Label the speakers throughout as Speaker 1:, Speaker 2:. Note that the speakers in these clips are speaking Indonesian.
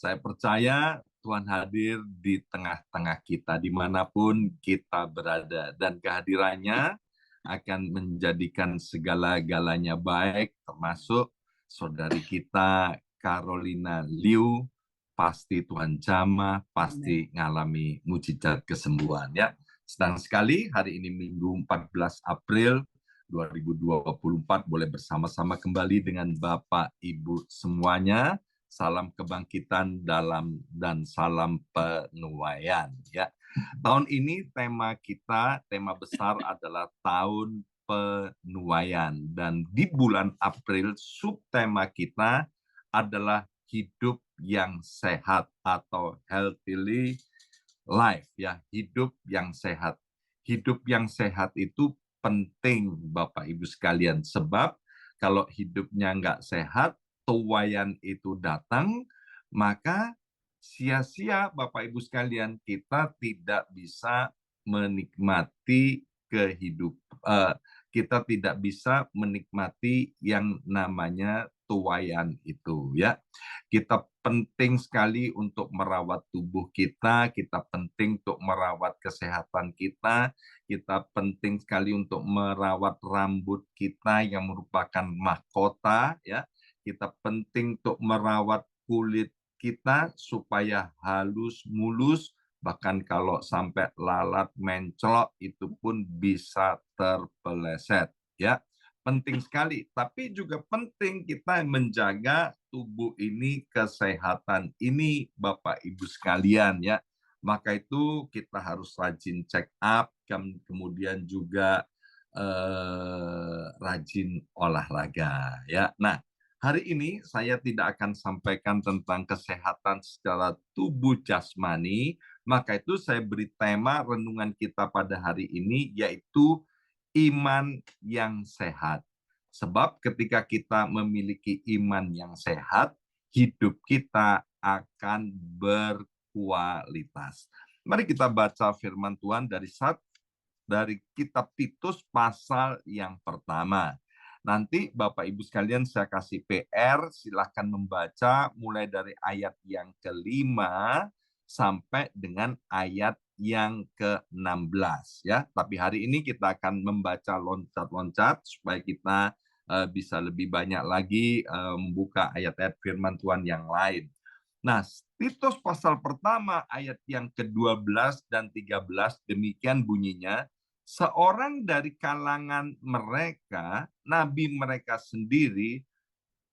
Speaker 1: Saya percaya Tuhan hadir di tengah-tengah kita, dimanapun kita berada. Dan kehadirannya akan menjadikan segala-galanya baik, termasuk saudari kita, Carolina Liu, pasti Tuhan jamah, pasti ngalami mujizat kesembuhan. Ya, senang sekali hari ini Minggu 14 April 2024 boleh bersama-sama kembali dengan Bapak Ibu semuanya. Salam kebangkitan dalam dan salam penuaian. Ya, tahun ini tema kita, tema besar adalah tahun penuaian, dan di bulan April subtema kita adalah hidup yang sehat atau healthy life, ya, hidup yang sehat. Hidup yang sehat itu penting Bapak Ibu sekalian, sebab kalau hidupnya nggak sehat, tuaian itu datang, maka sia-sia Bapak Ibu sekalian, kita tidak bisa menikmati kita tidak bisa menikmati yang namanya tuaian itu, ya. Kita penting sekali untuk merawat tubuh kita penting untuk merawat kesehatan kita penting sekali untuk merawat rambut kita yang merupakan mahkota, ya. Kita penting untuk merawat kulit kita supaya halus mulus, bahkan kalau sampai lalat mencolok itu pun bisa terpeleset, ya. Penting sekali, tapi juga penting kita menjaga tubuh ini, kesehatan ini Bapak Ibu sekalian, ya. Maka itu kita harus rajin check up, kemudian juga rajin olahraga, ya. Nah, hari ini saya tidak akan sampaikan tentang kesehatan secara tubuh jasmani, maka itu saya beri tema renungan kita pada hari ini yaitu iman yang sehat. Sebab ketika kita memiliki iman yang sehat, hidup kita akan berkualitas. Mari kita baca firman Tuhan dari kitab Titus pasal yang pertama. Nanti Bapak Ibu sekalian saya kasih PR, silahkan membaca mulai dari ayat yang kelima sampai dengan ayat yang ke-16, ya. Tapi hari ini kita akan membaca loncat-loncat supaya kita bisa lebih banyak lagi membuka ayat-ayat firman Tuhan yang lain. Nah, Titus pasal pertama ayat yang ke-12 dan 13 demikian bunyinya, seorang dari kalangan mereka, nabi mereka sendiri,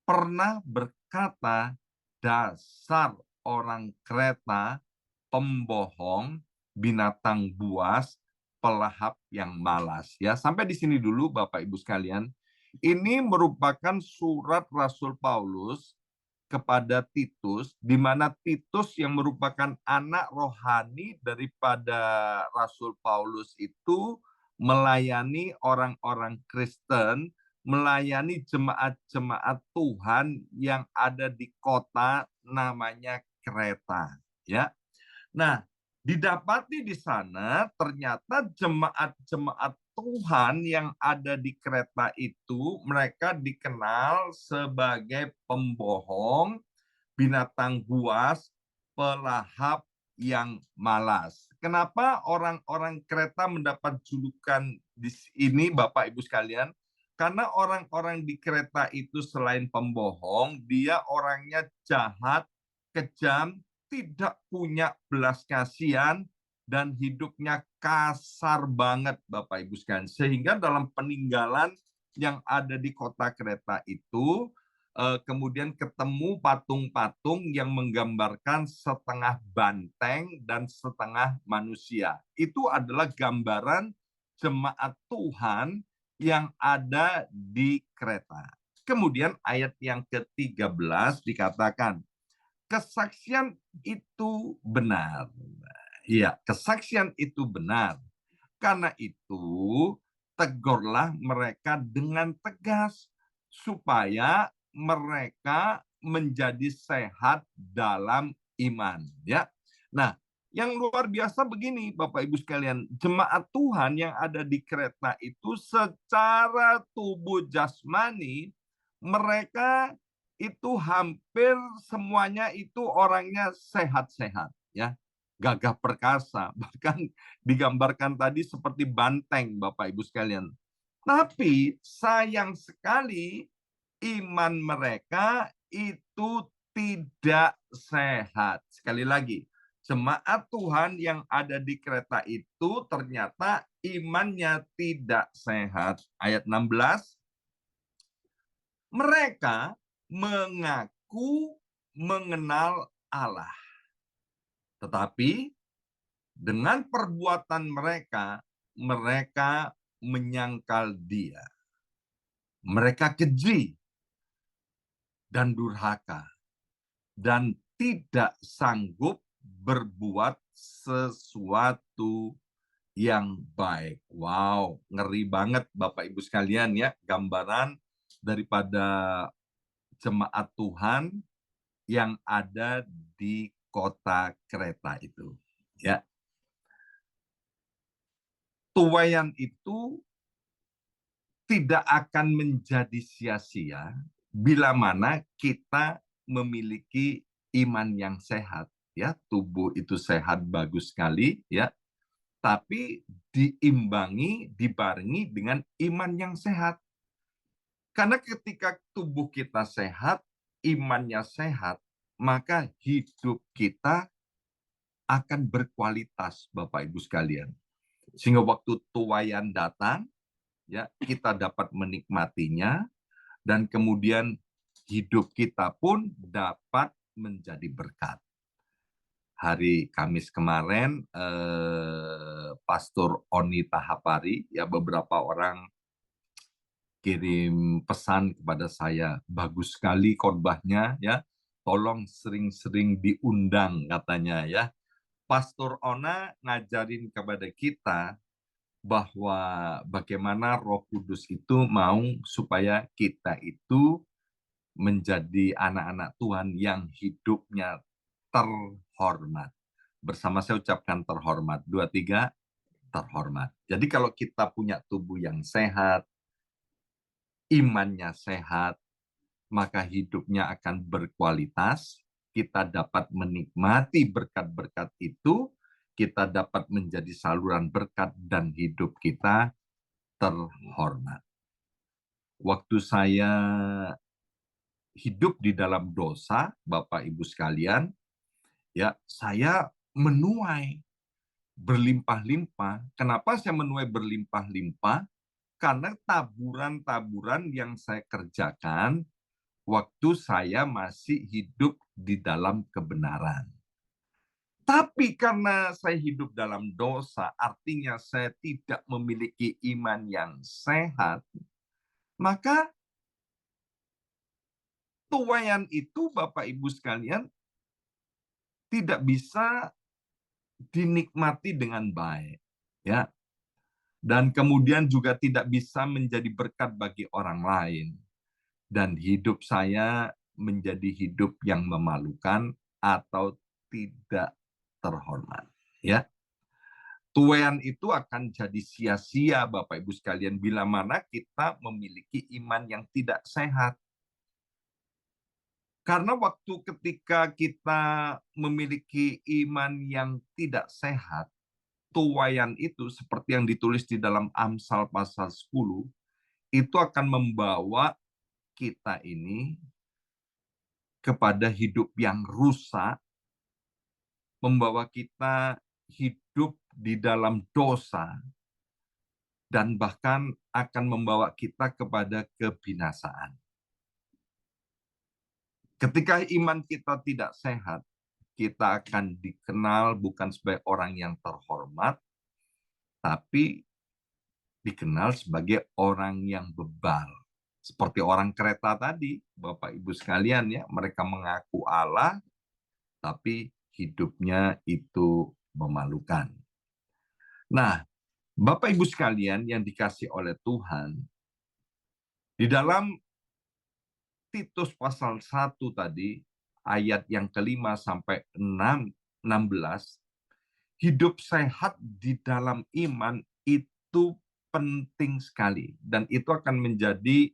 Speaker 1: pernah berkata, dasar orang Kreta, pembohong, binatang buas, pelahap yang malas. Ya, sampai di sini dulu Bapak Ibu sekalian. Ini merupakan surat Rasul Paulus kepada Titus, di mana Titus yang merupakan anak rohani daripada Rasul Paulus itu melayani orang-orang Kristen, melayani jemaat-jemaat Tuhan yang ada di kota namanya Kreta, ya. Nah, didapati di sana ternyata jemaat-jemaat Tuhan yang ada di Kreta itu mereka dikenal sebagai pembohong, binatang buas, pelahap yang malas. Kenapa orang-orang Kreta mendapat julukan di sini Bapak Ibu sekalian? Karena orang-orang di Kreta itu selain pembohong, dia orangnya jahat, kejam, tidak punya belas kasihan, dan hidupnya kasar banget Bapak Ibu sekalian. Sehingga dalam peninggalan yang ada di kota Kreta itu, kemudian ketemu patung-patung yang menggambarkan setengah banteng dan setengah manusia. Itu adalah gambaran jemaat Tuhan yang ada di Kreta. Kemudian ayat yang ke-13 dikatakan, kesaksian itu benar. Iya, kesaksian itu benar. Karena itu, tegurlah mereka dengan tegas supaya mereka menjadi sehat dalam iman, ya. Nah, yang luar biasa begini Bapak Ibu sekalian, jemaat Tuhan yang ada di Kreta itu secara tubuh jasmani mereka itu hampir semuanya itu orangnya sehat-sehat, ya, gagah perkasa, bahkan digambarkan tadi seperti banteng, Bapak Ibu sekalian. Tapi sayang sekali iman mereka itu tidak sehat. Sekali lagi, jemaat Tuhan yang ada di kereta itu ternyata imannya tidak sehat. Ayat 16, mereka mengaku mengenal Allah. Tetapi dengan perbuatan mereka, mereka menyangkal Dia. Mereka keji dan durhaka dan tidak sanggup berbuat sesuatu yang baik. Wow, ngeri banget Bapak Ibu sekalian ya, gambaran daripada jemaat Tuhan yang ada di kota Kreta itu. Ya, tuaian itu tidak akan menjadi sia-sia bila mana kita memiliki iman yang sehat. Ya, tubuh itu sehat bagus sekali, ya, tapi diimbangi, dibarengi dengan iman yang sehat. Karena ketika tubuh kita sehat, imannya sehat, maka hidup kita akan berkualitas, Bapak Ibu sekalian. Sehingga waktu tuaian datang, ya, kita dapat menikmatinya, dan kemudian hidup kita pun dapat menjadi berkat. Hari Kamis kemarin, Pastor Oni Tahapari, ya, beberapa orang kirim pesan kepada saya, bagus sekali khotbahnya, ya, tolong sering-sering diundang katanya, ya. Pastor Ona ngajarin kepada kita bahwa bagaimana Roh Kudus itu mau supaya kita itu menjadi anak-anak Tuhan yang hidupnya terhormat. Bersama saya ucapkan terhormat. 2, 3, terhormat. Jadi kalau kita punya tubuh yang sehat, imannya sehat, maka hidupnya akan berkualitas, kita dapat menikmati berkat-berkat itu, kita dapat menjadi saluran berkat dan hidup kita terhormat. Waktu saya hidup di dalam dosa, Bapak Ibu sekalian, ya, saya menuai berlimpah-limpah. Kenapa saya menuai berlimpah-limpah? Karena taburan-taburan yang saya kerjakan waktu saya masih hidup di dalam kebenaran. Tapi karena saya hidup dalam dosa, artinya saya tidak memiliki iman yang sehat, maka tuaian itu, Bapak Ibu sekalian, tidak bisa dinikmati dengan baik, ya. Dan kemudian juga tidak bisa menjadi berkat bagi orang lain. Dan hidup saya menjadi hidup yang memalukan atau tidak terhormat, ya. Tuaian itu akan jadi sia-sia, Bapak Ibu sekalian, bila mana kita memiliki iman yang tidak sehat. Karena waktu ketika kita memiliki iman yang tidak sehat, tuaian itu seperti yang ditulis di dalam Amsal pasal 10, itu akan membawa kita ini kepada hidup yang rusak, membawa kita hidup di dalam dosa, dan bahkan akan membawa kita kepada kebinasaan. Ketika iman kita tidak sehat, kita akan dikenal bukan sebagai orang yang terhormat, tapi dikenal sebagai orang yang bebal. Seperti orang Kreta tadi, Bapak Ibu sekalian, ya, mereka mengaku Allah, tapi hidupnya itu memalukan. Nah, Bapak Ibu sekalian yang dikasih oleh Tuhan, di dalam Titus pasal 1 tadi, ayat yang kelima sampai 16, hidup sehat di dalam iman itu penting sekali. Dan itu akan menjadi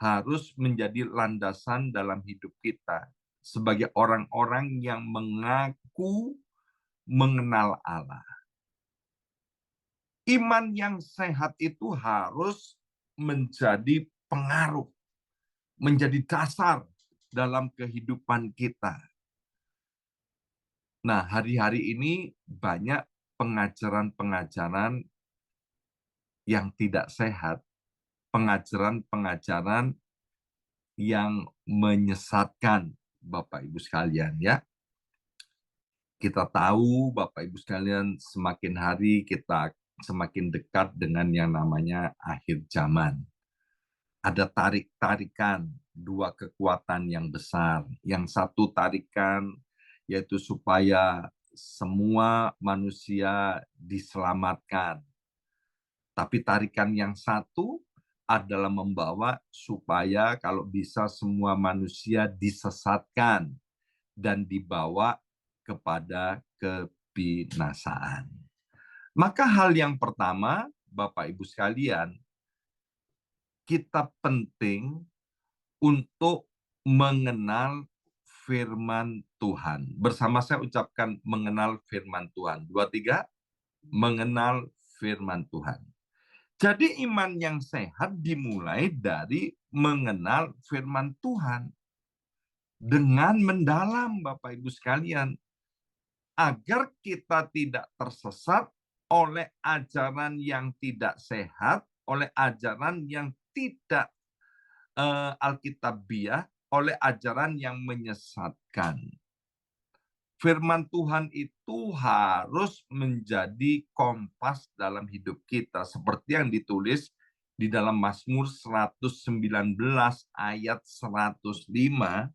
Speaker 1: harus menjadi landasan dalam hidup kita sebagai orang-orang yang mengaku mengenal Allah. Iman yang sehat itu harus menjadi pengaruh, menjadi dasar dalam kehidupan kita. Nah, hari-hari ini banyak pengajaran-pengajaran yang tidak sehat, pengajaran-pengajaran yang menyesatkan, Bapak Ibu sekalian, ya. Kita tahu Bapak Ibu sekalian, semakin hari kita semakin dekat dengan yang namanya akhir zaman. Ada tarik-tarikan dua kekuatan yang besar. Yang satu tarikan yaitu supaya semua manusia diselamatkan. Tapi tarikan yang satu adalah membawa supaya kalau bisa semua manusia disesatkan dan dibawa kepada kebinasaan. Maka hal yang pertama, Bapak Ibu sekalian, kita penting untuk mengenal firman Tuhan. Bersama saya ucapkan mengenal firman Tuhan. 2, 3, mengenal firman Tuhan. Jadi iman yang sehat dimulai dari mengenal firman Tuhan. Dengan mendalam, Bapak Ibu sekalian, agar kita tidak tersesat oleh ajaran yang tidak sehat, oleh ajaran yang tidak alkitabiah, oleh ajaran yang menyesatkan. Firman Tuhan itu harus menjadi kompas dalam hidup kita, seperti yang ditulis di dalam Mazmur 119 ayat 105,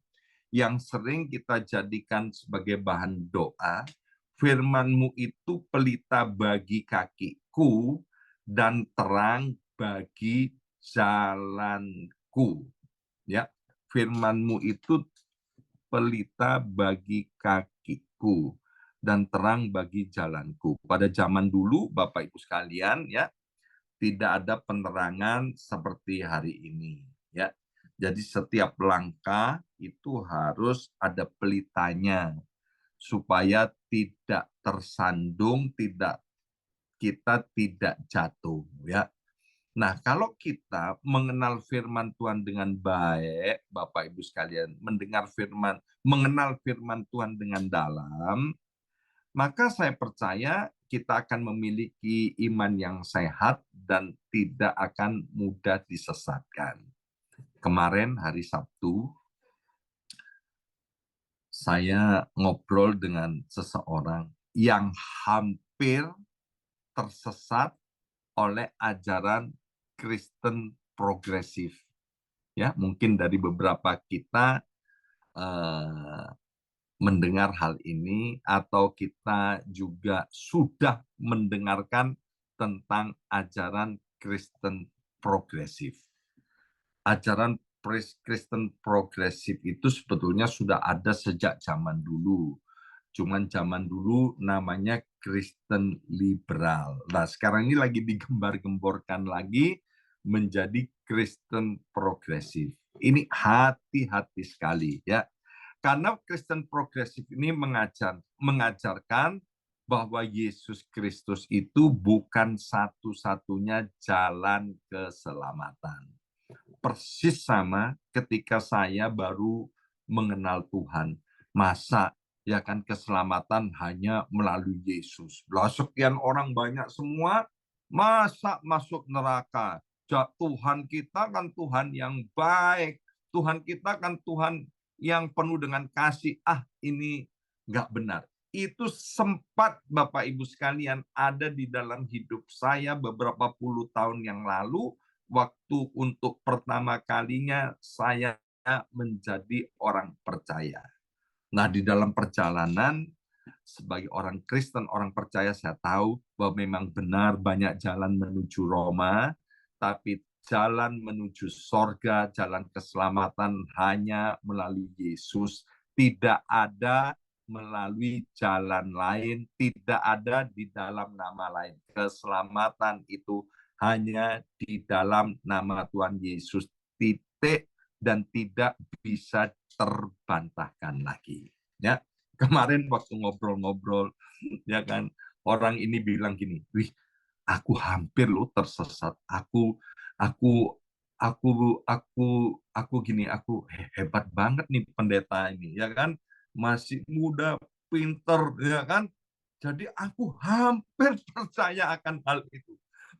Speaker 1: yang sering kita jadikan sebagai bahan doa. Firman-Mu itu pelita bagi kakiku dan terang bagi jalanku. Ya, firman-Mu itu pelita bagi kakiku dan terang bagi jalanku. Pada zaman dulu, Bapak Ibu sekalian, ya, tidak ada penerangan seperti hari ini, ya. Jadi setiap langkah itu harus ada pelitanya supaya tidak tersandung, kita tidak jatuh, ya. Nah, kalau kita mengenal firman Tuhan dengan baik, Bapak Ibu sekalian, mengenal firman Tuhan dengan dalam, maka saya percaya kita akan memiliki iman yang sehat dan tidak akan mudah disesatkan. Kemarin hari Sabtu, saya ngobrol dengan seseorang yang hampir tersesat oleh ajaran Kristen progresif. Ya, mungkin dari beberapa kita mendengar hal ini atau kita juga sudah mendengarkan tentang ajaran Kristen progresif. Ajaran Kristen progresif itu sebetulnya sudah ada sejak zaman dulu. Cuman zaman dulu namanya Kristen liberal. Nah, sekarang ini lagi digembar-gemborkan lagi menjadi Kristen progresif. Ini hati-hati sekali, ya. Karena Kristen progresif ini mengajarkan bahwa Yesus Kristus itu bukan satu-satunya jalan keselamatan. Persis sama ketika saya baru mengenal Tuhan. Masa ya kan keselamatan hanya melalui Yesus. Lah sekian orang banyak semua, masa masuk neraka? Tuhan kita kan Tuhan yang baik. Tuhan kita kan Tuhan yang penuh dengan kasih. Ini nggak benar. Itu sempat Bapak Ibu sekalian ada di dalam hidup saya beberapa puluh tahun yang lalu, waktu untuk pertama kalinya saya menjadi orang percaya. Nah, di dalam perjalanan sebagai orang Kristen, orang percaya, saya tahu bahwa memang benar banyak jalan menuju Roma, tapi jalan menuju sorga, jalan keselamatan hanya melalui Yesus. Tidak ada melalui jalan lain, tidak ada di dalam nama lain. Keselamatan itu hanya di dalam nama Tuhan Yesus. Titik. titik dan tidak bisa terbantahkan lagi. Ya, kemarin waktu ngobrol-ngobrol, ya kan, orang ini bilang gini, wih, aku hampir loh tersesat. Aku, aku gini, aku hebat banget nih pendeta ini, ya kan, masih muda, pinter, ya kan. Jadi aku hampir percaya akan hal itu.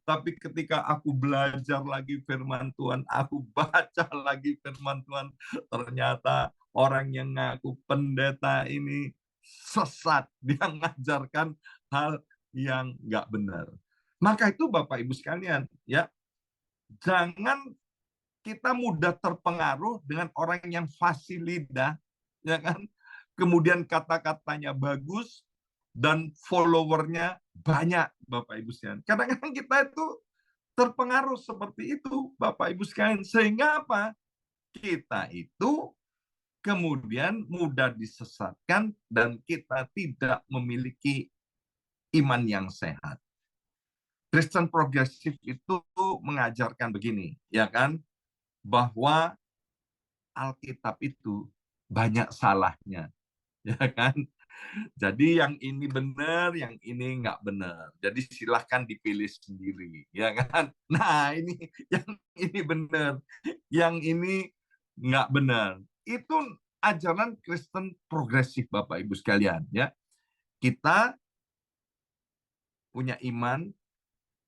Speaker 1: Tapi ketika aku belajar lagi firman Tuhan, aku baca lagi firman Tuhan, ternyata orang yang ngaku pendeta ini sesat. Dia mengajarkan hal yang nggak benar. Maka itu Bapak Ibu sekalian, ya, jangan kita mudah terpengaruh dengan orang yang fasih lidah, ya kan? Kemudian kata-katanya bagus dan followernya banyak, Bapak Ibu sekalian. Kadang-kadang kita itu terpengaruh seperti itu, Bapak Ibu sekalian. Sehingga apa? Kita itu kemudian mudah disesatkan dan kita tidak memiliki iman yang sehat. Kristen progresif itu mengajarkan begini, ya kan? Bahwa Alkitab itu banyak salahnya, ya kan? Jadi yang ini benar, yang ini nggak benar. Jadi silahkan dipilih sendiri, ya kan? Nah ini yang ini benar, yang ini nggak benar. Itu ajaran Kristen progresif, Bapak Ibu sekalian. Ya, kita punya iman,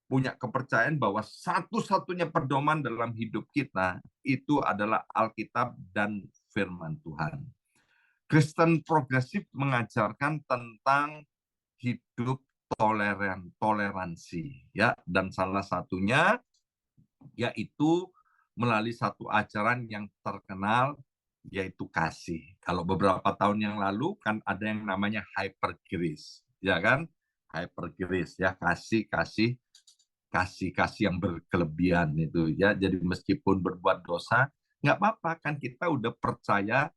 Speaker 1: punya kepercayaan bahwa satu-satunya pedoman dalam hidup kita itu adalah Alkitab dan Firman Tuhan. Kristen progresif mengajarkan tentang hidup toleransi, ya, dan salah satunya yaitu melalui satu ajaran yang terkenal yaitu kasih. Kalau beberapa tahun yang lalu kan ada yang namanya hyper grace, ya kan? Hyper grace, ya, kasih yang berkelebihan itu, ya. Jadi meskipun berbuat dosa nggak apa-apa, kan kita udah percaya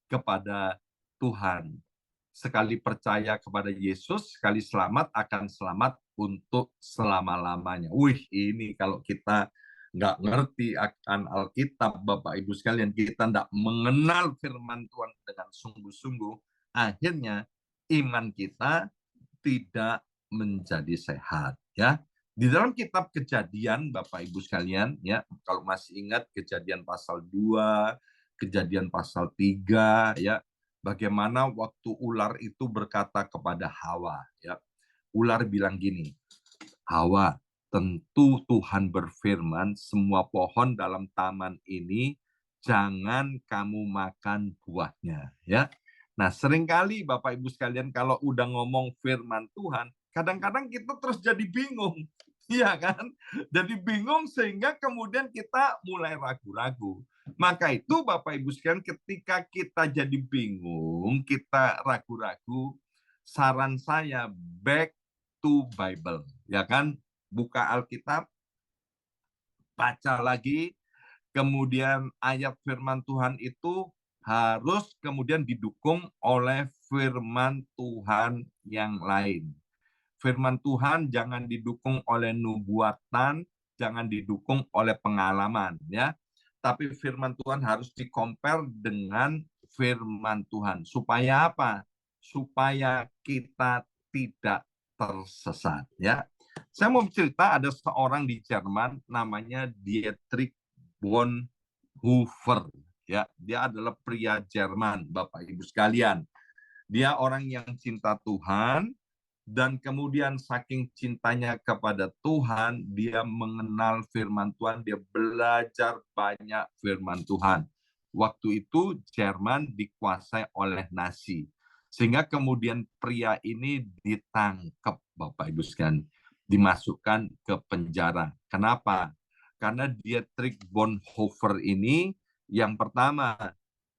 Speaker 1: kepada Tuhan. Sekali percaya kepada Yesus, sekali selamat akan selamat untuk selama-lamanya. Wih, ini kalau kita nggak ngerti akan Alkitab, Bapak Ibu sekalian, kita nggak mengenal firman Tuhan dengan sungguh-sungguh, akhirnya iman kita tidak menjadi sehat. Ya, di dalam kitab Kejadian, Bapak Ibu sekalian, ya, kalau masih ingat Kejadian pasal 2, Kejadian pasal 3, ya, bagaimana waktu ular itu berkata kepada Hawa, ya. Ular bilang gini, Hawa, tentu Tuhan berfirman, semua pohon dalam taman ini jangan kamu makan buahnya, ya. Nah, seringkali Bapak Ibu sekalian kalau udah ngomong firman Tuhan, kadang-kadang kita terus jadi bingung. Iya kan? Jadi bingung sehingga kemudian kita mulai ragu-ragu. Maka itu Bapak Ibu sekalian, ketika kita jadi bingung, kita ragu-ragu, saran saya back to Bible, ya kan? Buka Alkitab, baca lagi, kemudian ayat firman Tuhan itu harus kemudian didukung oleh firman Tuhan yang lain. Firman Tuhan jangan didukung oleh nubuatan, jangan didukung oleh pengalaman, ya. Tapi firman Tuhan harus dikompar dengan firman Tuhan. Supaya apa? Supaya kita tidak tersesat, ya. Saya mau cerita ada seorang di Jerman namanya Dietrich Bonhoeffer, ya. Dia adalah pria Jerman, Bapak Ibu sekalian. Dia orang yang cinta Tuhan, dan kemudian saking cintanya kepada Tuhan, dia mengenal firman Tuhan, dia belajar banyak firman Tuhan. Waktu itu Jerman dikuasai oleh Nazi. Sehingga kemudian pria ini ditangkap, Bapak Ibu sekalian, dimasukkan ke penjara. Kenapa? Karena Dietrich Bonhoeffer ini yang pertama,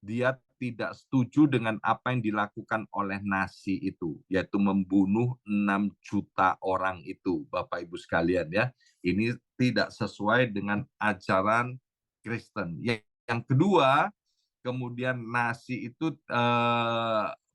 Speaker 1: dia tidak setuju dengan apa yang dilakukan oleh Nazi itu, yaitu membunuh 6 juta orang itu, Bapak Ibu sekalian, ya. Ini tidak sesuai dengan ajaran Kristen. Yang kedua, kemudian Nazi itu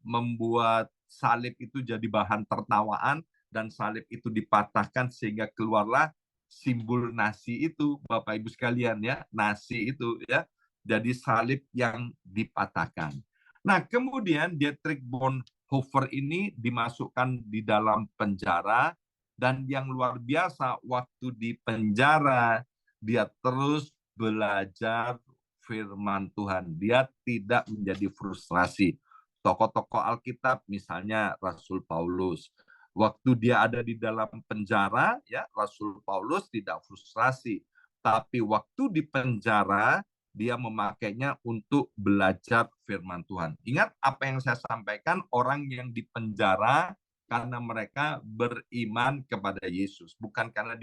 Speaker 1: membuat salib itu jadi bahan tertawaan dan salib itu dipatahkan sehingga keluarlah simbol Nazi itu, Bapak Ibu sekalian, ya. Nazi itu, ya. jadi salib yang dipatahkan. Nah, kemudian Dietrich Bonhoeffer ini dimasukkan di dalam penjara, dan yang luar biasa, waktu di penjara dia terus belajar firman Tuhan. Dia tidak menjadi frustrasi. Tokoh-tokoh Alkitab, misalnya Rasul Paulus, waktu dia ada di dalam penjara, ya Rasul Paulus tidak frustrasi, tapi waktu di penjara dia memakainya untuk belajar firman Tuhan. Ingat apa yang saya sampaikan, orang yang dipenjara karena mereka beriman kepada Yesus, bukan karena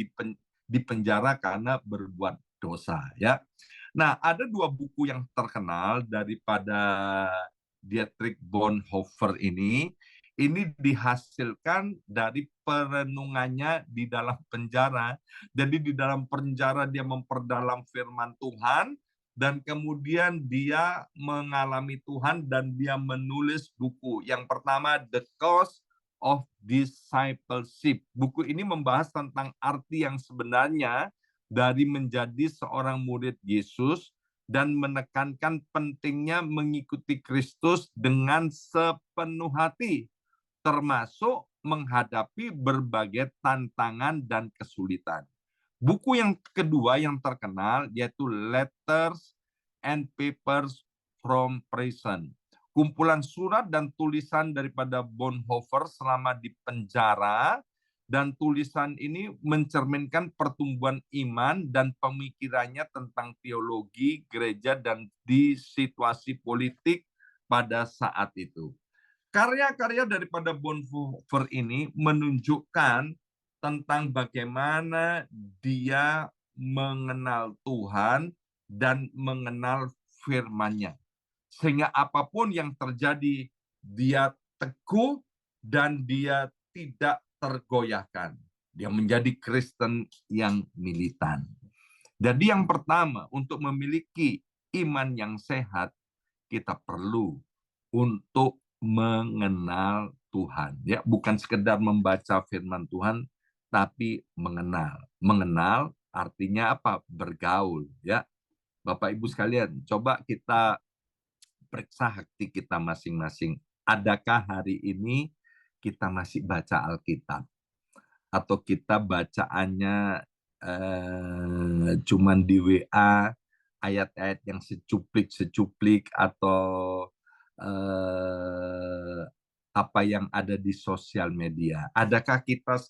Speaker 1: dipenjara karena berbuat dosa, ya. Nah, ada dua buku yang terkenal daripada Dietrich Bonhoeffer ini dihasilkan dari perenungannya di dalam penjara. Jadi di dalam penjara dia memperdalam firman Tuhan, dan kemudian dia mengalami Tuhan dan dia menulis buku. Yang pertama, The Cost of Discipleship. Buku ini membahas tentang arti yang sebenarnya dari menjadi seorang murid Yesus dan menekankan pentingnya mengikuti Kristus dengan sepenuh hati, termasuk menghadapi berbagai tantangan dan kesulitan. Buku yang kedua yang terkenal yaitu Letters and Papers from Prison. Kumpulan surat dan tulisan daripada Bonhoeffer selama di penjara, dan tulisan ini mencerminkan pertumbuhan iman dan pemikirannya tentang teologi, gereja, dan di situasi politik pada saat itu. Karya-karya daripada Bonhoeffer ini menunjukkan tentang bagaimana dia mengenal Tuhan dan mengenal firman-Nya. Sehingga apapun yang terjadi, dia teguh dan dia tidak tergoyahkan. Dia menjadi Kristen yang militan. Jadi yang pertama, untuk memiliki iman yang sehat, kita perlu untuk mengenal Tuhan. Ya, bukan sekedar membaca firman Tuhan, tapi mengenal. Mengenal artinya apa? Bergaul, ya. Bapak Ibu sekalian, coba kita periksa hati kita masing-masing. Adakah hari ini kita masih baca Alkitab? Atau kita bacaannya cuman di WA, ayat-ayat yang secuplik-secuplik, atau apa yang ada di sosial media? Adakah kita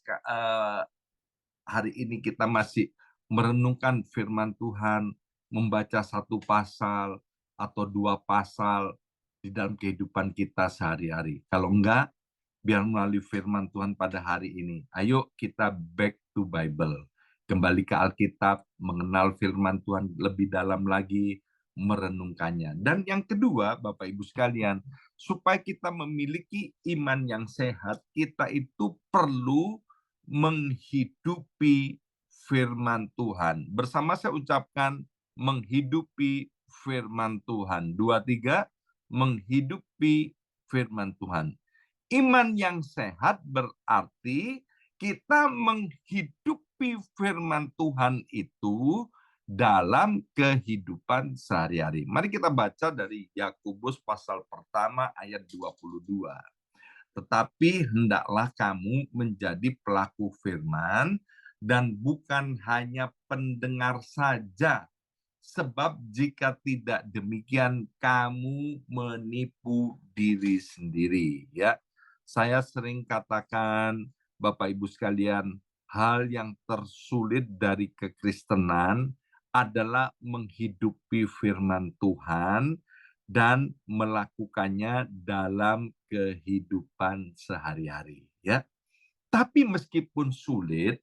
Speaker 1: hari ini kita masih merenungkan firman Tuhan, membaca satu pasal atau dua pasal di dalam kehidupan kita sehari-hari? Kalau enggak, biar melalui firman Tuhan pada hari ini, ayo kita back to Bible. Kembali ke Alkitab, mengenal firman Tuhan lebih dalam lagi, merenungkannya. Dan yang kedua, Bapak Ibu sekalian, supaya kita memiliki iman yang sehat, kita itu perlu menghidupi firman Tuhan. Bersama saya ucapkan, menghidupi firman Tuhan. 2, 3, menghidupi firman Tuhan. Iman yang sehat berarti kita menghidupi firman Tuhan itu dalam kehidupan sehari-hari. Mari kita baca dari Yakobus pasal pertama ayat 22. Tetapi hendaklah kamu menjadi pelaku firman dan bukan hanya pendengar saja. Sebab jika tidak demikian, kamu menipu diri sendiri. Ya, saya sering katakan, Bapak Ibu sekalian, hal yang tersulit dari kekristenan adalah menghidupi firman Tuhan dan melakukannya dalam kehidupan sehari-hari. Ya, tapi meskipun sulit,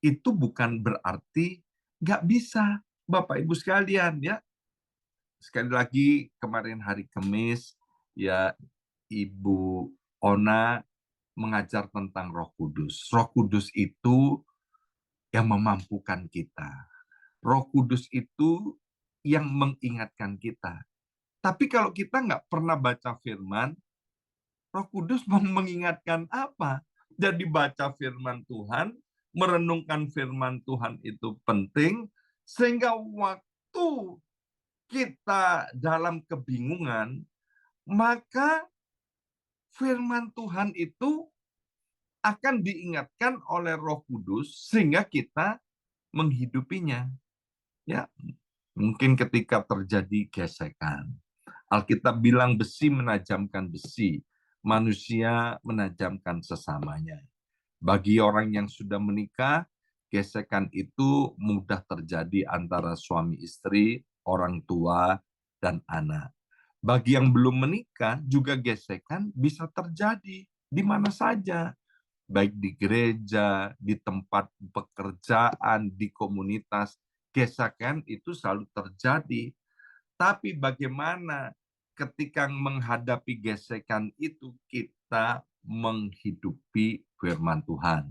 Speaker 1: itu bukan berarti nggak bisa. Bapak Ibu sekalian, ya, sekali lagi kemarin hari Kamis, ya, Ibu Ona mengajar tentang Roh Kudus. Roh Kudus itu yang memampukan kita. Roh Kudus itu yang mengingatkan kita. Tapi kalau kita nggak pernah baca firman, Roh Kudus mau mengingatkan apa? Jadi baca firman Tuhan, merenungkan firman Tuhan itu penting, sehingga waktu kita dalam kebingungan, maka firman Tuhan itu akan diingatkan oleh Roh Kudus sehingga kita menghidupinya. Ya, mungkin ketika terjadi gesekan. Alkitab bilang besi menajamkan besi, manusia menajamkan sesamanya. Bagi orang yang sudah menikah, gesekan itu mudah terjadi antara suami istri, orang tua, dan anak. Bagi yang belum menikah, juga gesekan bisa terjadi di mana saja, baik di gereja, di tempat pekerjaan, di komunitas. Gesekan itu selalu terjadi. Tapi bagaimana ketika menghadapi gesekan itu kita menghidupi firman Tuhan.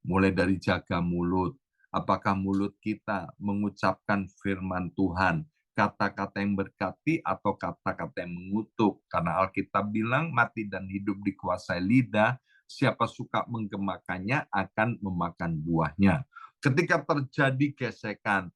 Speaker 1: Mulai dari jaga mulut. Apakah mulut kita mengucapkan firman Tuhan, kata-kata yang berkati atau kata-kata yang mengutuk? Karena Alkitab bilang mati dan hidup dikuasai lidah, siapa suka menggemakannya akan memakan buahnya. Ketika terjadi gesekan,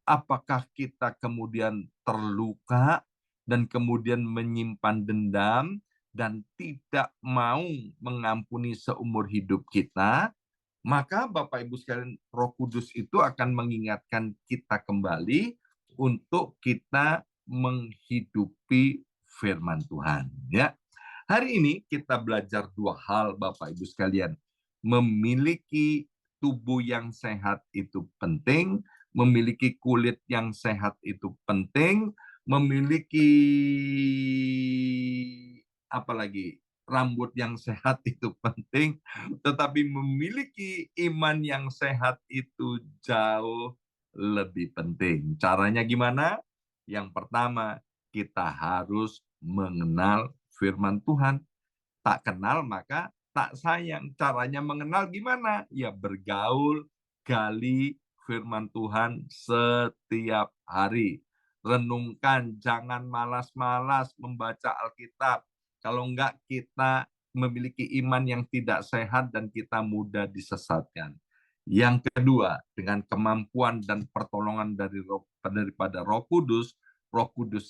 Speaker 1: apakah kita kemudian terluka dan kemudian menyimpan dendam dan tidak mau mengampuni seumur hidup kita, maka Bapak Ibu sekalian, Roh Kudus itu akan mengingatkan kita kembali untuk kita menghidupi firman Tuhan. Ya, hari ini kita belajar dua hal, Bapak Ibu sekalian. Memiliki tubuh yang sehat itu penting, memiliki kulit yang sehat itu penting, memiliki apalagi rambut yang sehat itu penting, tetapi memiliki iman yang sehat itu jauh lebih penting. Caranya gimana? Yang pertama, kita harus mengenal firman Tuhan. Tak kenal maka tak sayang. Caranya mengenal gimana? Ya bergaul, gali firman Tuhan setiap hari. Renungkan, jangan malas-malas membaca Alkitab. Kalau enggak kita memiliki iman yang tidak sehat dan kita mudah disesatkan. Yang kedua, dengan kemampuan dan pertolongan daripada Roh Kudus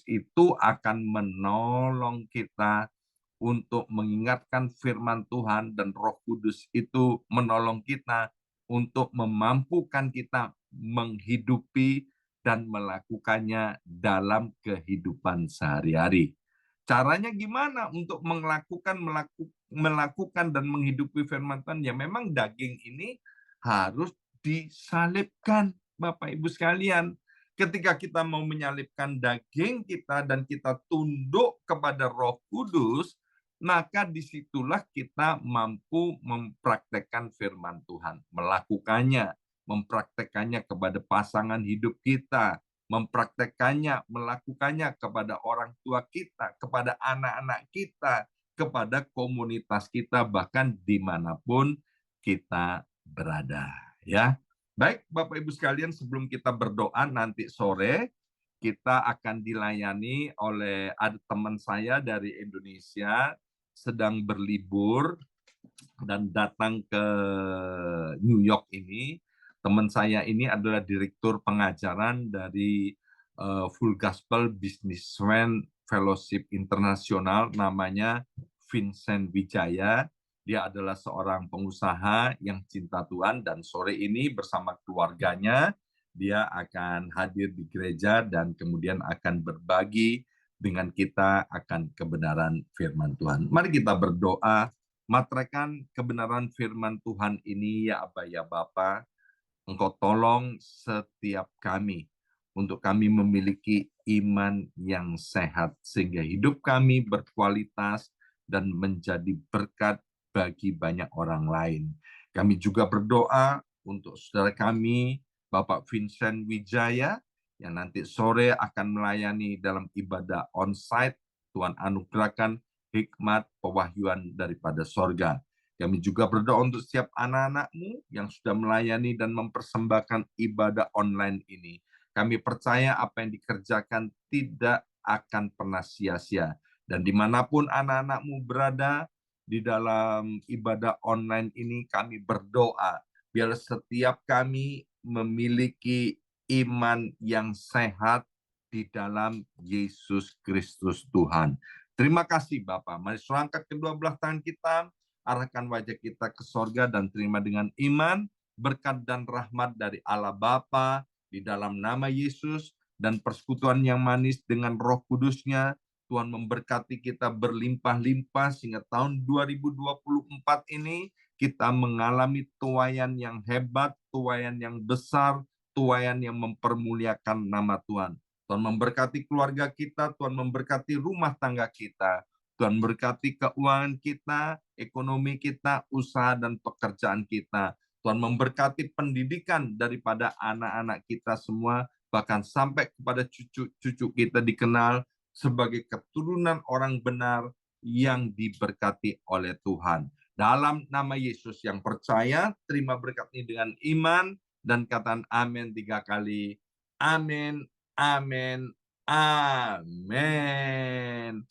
Speaker 1: itu akan menolong kita untuk mengingatkan firman Tuhan, dan Roh Kudus itu menolong kita untuk memampukan kita menghidupi dan melakukannya dalam kehidupan sehari-hari. Caranya gimana untuk melakukan dan menghidupi firman Tuhan? Ya memang daging ini harus disalibkan, Bapak Ibu sekalian. Ketika kita mau menyalibkan daging kita dan kita tunduk kepada Roh Kudus, maka disitulah kita mampu mempraktekkan firman Tuhan, mempraktekannya kepada pasangan hidup kita, melakukannya kepada orang tua kita, kepada anak-anak kita, kepada komunitas kita, bahkan dimanapun kita berada. Ya, baik Bapak Ibu sekalian, sebelum kita berdoa nanti sore, kita akan dilayani oleh ada teman saya dari Indonesia sedang berlibur dan datang ke New York ini. Teman saya ini adalah direktur pengajaran dari Full Gospel Businessman Fellowship Internasional, namanya Vincent Wijaya. Dia adalah seorang pengusaha yang cinta Tuhan, dan sore ini bersama keluarganya dia akan hadir di gereja dan kemudian akan berbagi dengan kita akan kebenaran firman Tuhan. Mari kita berdoa, materaikan kebenaran firman Tuhan ini, ya Aba ya Bapa, Engkau tolong setiap kami untuk kami memiliki iman yang sehat sehingga hidup kami berkualitas dan menjadi berkat bagi banyak orang lain. Kami juga berdoa untuk saudara kami, Bapak Vincent Wijaya, yang nanti sore akan melayani dalam ibadah onsite. Tuhan anugerahkan hikmat pewahyuan daripada sorga. Kami juga berdoa untuk setiap anak-anak-Mu yang sudah melayani dan mempersembahkan ibadah online ini. Kami percaya apa yang dikerjakan tidak akan pernah sia-sia. Dan dimanapun anak-anak-Mu berada di dalam ibadah online ini, kami berdoa biar setiap kami memiliki iman yang sehat di dalam Yesus Kristus Tuhan. Terima kasih Bapak. Mari selangkah kedua belah tangan kita, arahkan wajah kita ke sorga dan terima dengan iman berkat dan rahmat dari Allah Bapa di dalam nama Yesus dan persekutuan yang manis dengan Roh Kudus-Nya. Tuhan memberkati kita berlimpah-limpah sehingga tahun 2024 ini kita mengalami tuaian yang hebat, tuaian yang besar, tuaian yang mempermuliakan nama Tuhan. Tuhan memberkati keluarga kita, Tuhan memberkati rumah tangga kita, Tuhan memberkati keuangan kita, ekonomi kita, usaha dan pekerjaan kita. Tuhan memberkati pendidikan daripada anak-anak kita semua, bahkan sampai kepada cucu-cucu kita dikenal sebagai keturunan orang benar yang diberkati oleh Tuhan. Dalam nama Yesus yang percaya, terima berkat ini dengan iman, dan katakan amin 3 kali. Amin, amin, amin.